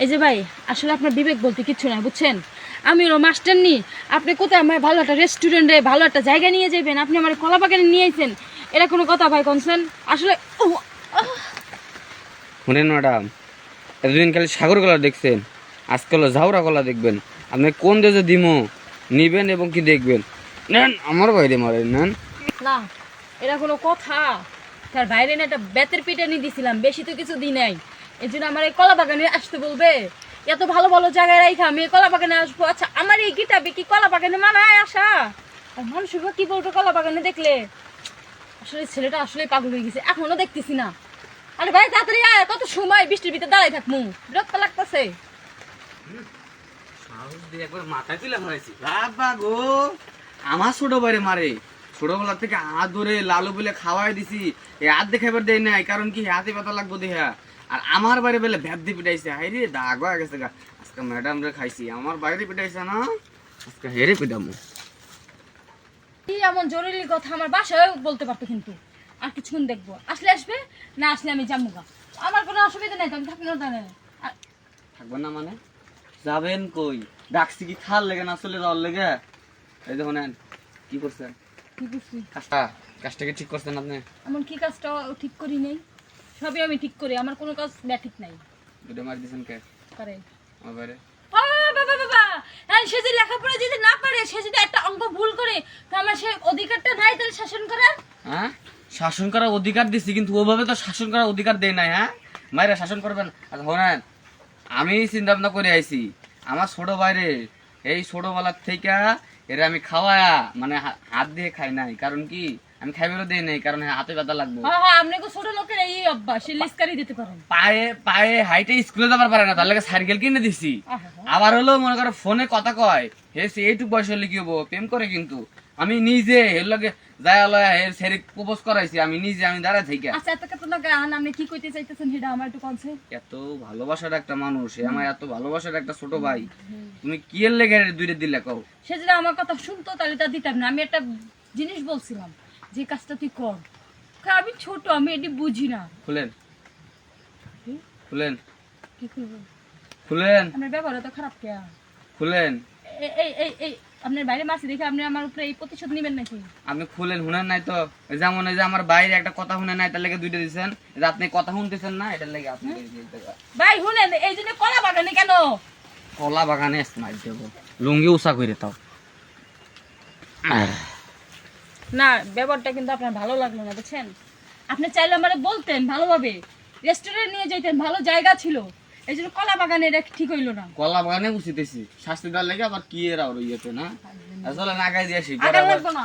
এই যে ভাই, আসলে আপনার বিবেক বলতে কিচ্ছু নাই, বুঝছেন? আমি হলো মাস্টার নি, আপনি কোথায় আমার ভালো একটা রেস্টুরেন্টে ভালো একটা জায়গা নিয়ে যাবেন, আপনি আমার কলা বাগানে নিয়ে আইছেন, এটা কোনো কথা ভাই কনসেন? আসলে শুনেন ম্যাডাম, এতদিন খালি সাগর কলা দেখছেন, আজকাল ঝাউরা কলা দেখবেন। আপনি কোন দেশে দিমো নিবেন এবং কি দেখবেন। নেন আমার বাইরে মারে নেন। না, এটা কোনো কথা? তার বাইরে না একটা বেতের পিটানি দিছিলাম, বেশি তো কিছু দিই নাই। এই জন্য আমার এই কলা বাগানে আসতে বলবে? এত ভালো ভালো জায়গায় রাইখা আমি এই কলা বাগানে আসবো? আচ্ছা, আমার এই গিটাবে কি কলা বাগানে মানায় আসা? আর মানুষের কি বলতো কলা বাগানে দেখলে? আসলে ছেলেটা আসলেই পাগল হয়ে গেছে, এখনো দেখতেছি না। আরে ভাই তাড়াতাড়ি আয়, কত সময় বৃষ্টির ভিতরে দাঁড়াই থাকমু, বিরক্ত লাগতেছে। একবার মাথায় তুলে মারাইছি বাবা গো। আমার ছোট বাইরে মারে, ছোটবেলা থেকে হাত ধরে লালু বলে খাওয়াই দিছি, এই হাত দেখাবার দেয় নাই, কারণ কি হাতে ব্যথা লাগবো দেহা। আর আমার বাইরে বেলে ভ্যাপ দিয়ে পিটাইছে, হাই রে দাগ হয়ে গেছে গা। আজকে ম্যাডাম রে খাইছি, আমার বাইরে পিটাইছে না, আজকে হেরে পিটামু। কি এমন জরুরি কথা আমার বাসায় বলতে পারতো, কিন্তু আর কিছুক্ষণ দেখবো, আসলে আসবে, না আসলে আমি যাবো গা। আমার কোনো অসুবিধা নাই তো, আমি থাকি না জানে। থাকবেন না মানে যাবেন কই? ডাকছি কি খাল লেগে না চলে যাওয়ার লেগে? এই দেখুন কি করছেন, কি করছি? কাজটাকে ঠিক করছেন আপনি? এমন কি কাজটা ঠিক করি নেই? সবই আমি ঠিক করি, আমার কোনো কাজ ঠিক নাই। দুটো মার দিয়েছেন কে? পারে আমার বাইরে ও বাবা বাবা, হ্যাঁ, সে যদি লেখাপড়া যদি না পারে, সে যদি একটা অঙ্ক ভুল করে, তো আমার সে অধিকারটা নাই তাহলে শাসন করার? হ্যাঁ, শাসন করার অধিকার দিছি, কিন্তু ওভাবে তো শাসন করার অধিকার দেয় নাই। হ্যাঁ, মায়েরা শাসন করবেন। আচ্ছা শোনেন, আমি চিন্তা ভাবনা করে আইছি, আমার ছোট বাইরে এই ছোটবেলার থেকে এরা আমি খাওয়ায়া মানে হাত দিয়ে খাই নাই, কারণ কি আমি খাইবেরও দেই নাই, কারণ হাতে ব্যথা লাগবে। হ্যাঁ হ্যাঁ, আপনি তো ছোট লোকের এই অভ্যাস, সে লিস্কারি দিতে পারেন। পায়ে পায়ে হাইটে স্কুলে যাবার পারে না, তার লাগে সাইকেল কিনে দিছি। আবার হলো মনে করো ফোনে কথা কয়, হে সে এইটুক বয়স হলে কি হবো, প্রেম করে। কিন্তু আমি নিজে এর লগে যায় লয়া এর সেরি প্রপোজ করাইছি, আমি নিজে, আমি দাঁড়া থেকে। আচ্ছা, এত কত লোক আপনি কি কইতে চাইতেছেন সেটা আমার একটু কনসে। এত ভালোবাসার একটা মানুষ, আমার এত ভালোবাসার একটা ছোট ভাই, তুমি কি এর লেগে দুইটা দিলে কও? সে যদি আমার কথা শুনতো তাহলে তা দিতাম না। আমি একটা জিনিস বলছিলাম, যে কাজটা তুই কর। আমি ছোট, আমি এটি বুঝি না। খুলেন খুলেন কি করবো? খুলেন আপনার ব্যবহার তো খারাপ কে? খুলেন এই এই এই এই আপনার বাইরে মাছি দেখে আপনি আমার উপরে এই প্রতিশোধ নেবেন নাকি? আপনি খুলেন, শুনেন নাই তো? যেমন এই যে আমার বাইরে একটা কথা শুনে নাই, তার লেগে দুইটা দিচ্ছেন। এই যে আপনি কথা শুনতেছেন না, এটার লেগে আপনি ভাই শুনেন, এই জন্য কলা বাগানে কেন? কলা বাগানে স্মাইল দেব, লুঙ্গি উষা করে তাও। না, ব্যবহারটা কিন্তু আপনার ভালো লাগলো না, বুঝছেন? আপনি চাইলে আমার বলতেন ভালোভাবে, রেস্টুরেন্ট নিয়ে যেতেন, ভালো জায়গা ছিল। এই জন্য কলা বাগানে এটা ঠিক হইলো না। কলা বাগানে উচিতেছি শাস্তি দেওয়ার লেগে, আবার কি এরা ইয়েতে না আসলে নাগাই দিয়ে আসি। আগে লাগবো না।